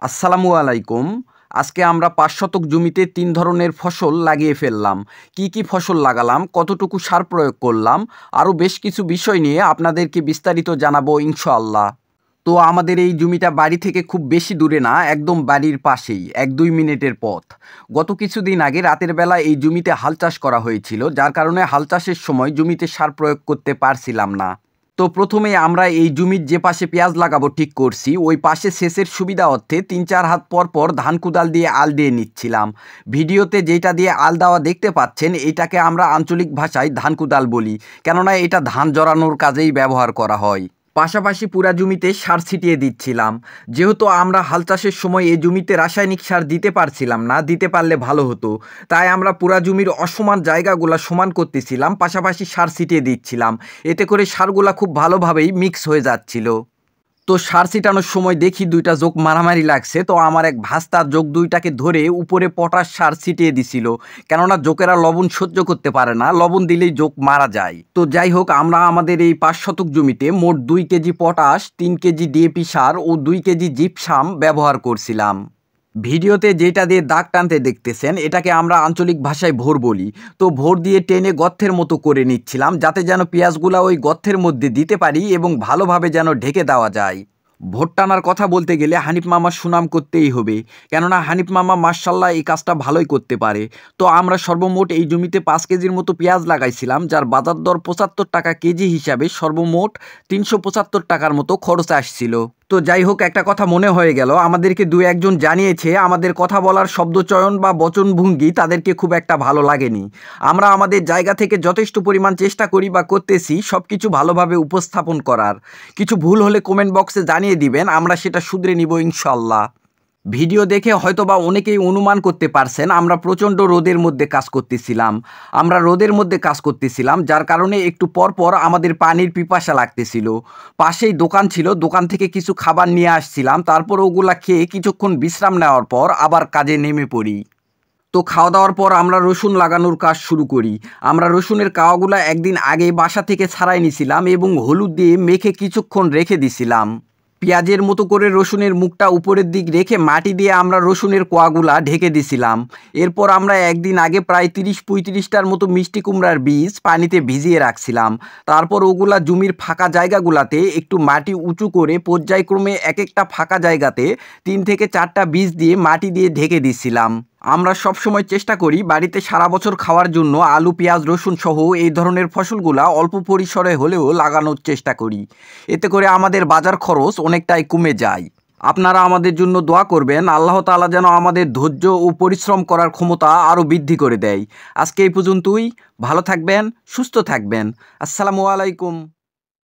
আসসালামু আলাইকুম। আজকে আমরা ৫ শতক জমিতে ৩ ধরনের ফসল লাগিয়ে ফেললাম। কি কি ফসল লাগালাম, কতটুকু সার প্রয়োগ করলাম, আরও বেশ কিছু বিষয় নিয়ে আপনাদেরকে বিস্তারিত জানাবো ইনশাআল্লাহ। তো আমাদের এই জমিটা বাড়ি থেকে খুব বেশি দূরে না, একদম বাড়ির পাশেই ১-২ মিনিটের পথ। গত কিছুদিন আগে রাতের বেলা এই জমিতে হাল চাষ করা হয়েছিল, যার কারণে হাল চাষের সময় জমিতে সার প্রয়োগ করতে পারছিলাম না। তো প্রথমে আমরা এই জমির যে পাশে পেঁয়াজ লাগাবো ঠিক করছি, ওই পাশে সেচের সুবিধা অর্থে ৩-৪ হাত পর পর ধান কুদাল দিয়ে আল দিয়ে নিচ্ছিলাম। ভিডিওতে যেটা দিয়ে আল দেওয়া দেখতে পাচ্ছেন, এটাকে আমরা আঞ্চলিক ভাষায় ধান কুদাল বলি, কেননা এটা ধান জড়ানোর কাজেই ব্যবহার করা হয়। পাশাপাশি পুরা জমিতে সার ছিটিয়ে দিচ্ছিলাম। যেহেতু আমরা হাল চাষের সময় এই জমিতে রাসায়নিক সার দিতে পারছিলাম না, দিতে পারলে ভালো হতো, তাই আমরা পুরা জমির অসমান জায়গাগুলা সমান করতেছিলাম, পাশাপাশি সার ছিটিয়ে দিচ্ছিলাম। এতে করে সারগুলা খুব ভালোভাবেই মিক্স হয়ে যাচ্ছিল। তো সার ছিটানোর সময় দেখি ২টা জোক মারামারি লাগছে, তো আমার এক ভাস্তা জোক ২টাকে ধরে উপরে পটাশ সার ছিটিয়ে দিছিল, কেননা জোকেরা লবণ সহ্য করতে পারে না, লবণ দিলেই জোক মারা যায়। তো যাই হোক, আমরা আমাদের এই ৫ শতক জমিতে মোট ২ কেজি পটাশ, ৩ কেজি ডিএপি সার ও ২ কেজি জিপসাম ব্যবহার করছিলাম। ভিডিওতে যেটা দিয়ে দাগ টানতে দেখতেছেন, এটাকে আমরা আঞ্চলিক ভাষায় ভোর বলি। তো ভোর দিয়ে টেনে গর্তের মতো করে নিচ্ছিলাম, যাতে যেন পেঁয়াজগুলা ওই গর্তের মধ্যে দিতে পারি এবং ভালোভাবে যেন ঢেকে দেওয়া যায়। ভোট টানার কথা বলতে গেলে হানিফ মামার সুনাম করতেই হবে, কেননা হানিফ মামা মাশাআল্লাহ এই কাজটা ভালোই করতে পারে। তো আমরা সর্বমোট এই জমিতে ৫ কেজির মতো পেঁয়াজ লাগাইছিলাম, যার বাজার দর ৭৫ টাকা কেজি হিসাবে সর্বমোট ৩৭৫ টাকার মতো খরচ আসছিল। তো যাই হোক, একটা কথা মনে হয়ে গেল, আমাদেরকে ২-১ জন জানিয়েছে আমাদের কথা বলার শব্দচয়ন বা বচনভঙ্গি তাদেরকে খুব একটা ভালো লাগেনি। আমরা আমাদের জায়গা থেকে যথেষ্ট পরিমাণ চেষ্টা করি বা করতেছি সব কিছু ভালোভাবে উপস্থাপন করার। কিছু ভুল হলে কমেন্ট বক্সে জানিয়ে দিবেন, আমরা সেটা শুধরে নিব ইনশাআল্লাহ। ভিডিও দেখে হয়তোবা অনেকেই অনুমান করতে পারছেন আমরা প্রচণ্ড রোদের মধ্যে কাজ করতেছিলাম, যার কারণে একটু পর পর আমাদের পানির পিপাসা লাগতেছিল। পাশেই দোকান ছিল, দোকান থেকে কিছু খাবার নিয়ে আসছিলাম, তারপর ওগুলা খেয়ে কিছুক্ষণ বিশ্রাম নেওয়ার পর আবার কাজে নেমে পড়ি। তো খাওয়া দাওয়ার পর আমরা রসুন লাগানোর কাজ শুরু করি। আমরা রসুনের কাওয়াগুলা একদিন আগে বাসা থেকে ছাড়াই নিছিলাম এবং হলুদ দিয়ে মেখে কিছুক্ষণ রেখে দিছিলাম। পেঁয়াজের মতো করে রসুনের মুখটা উপরের দিক রেখে মাটি দিয়ে আমরা রসুনের কোয়াগুলা ঢেকে দিছিলাম। এরপর আমরা একদিন আগে প্রায় ৩০-৩৫টার মতো মিষ্টি কুমড়ার বীজ পানিতে ভিজিয়ে রাখছিলাম। তারপর ওগুলা জমির ফাঁকা জায়গাগুলাতে একটু মাটি উঁচু করে পর্যায়ক্রমে এক একটা ফাঁকা জায়গাতে ৩ থেকে ৪টা বীজ দিয়ে মাটি দিয়ে ঢেকে দিছিলাম। আমরা সবসময় চেষ্টা করি বাড়িতে সারা বছর খাওয়ার জন্য আলু, পেঁয়াজ, রসুন সহ এই ধরনের ফসলগুলা অল্প পরিসরে হলেও লাগানোর চেষ্টা করি। এতে করে আমাদের বাজার খরচ অনেকটাই কমে যায়। আপনারা আমাদের জন্য দোয়া করবেন, আল্লাহ তাআলা যেন আমাদের ধৈর্য ও পরিশ্রম করার ক্ষমতা আরও বৃদ্ধি করে দেয়। আজকে এই পর্যন্তই। ভালো থাকবেন, সুস্থ থাকবেন। আসসালামু আলাইকুম।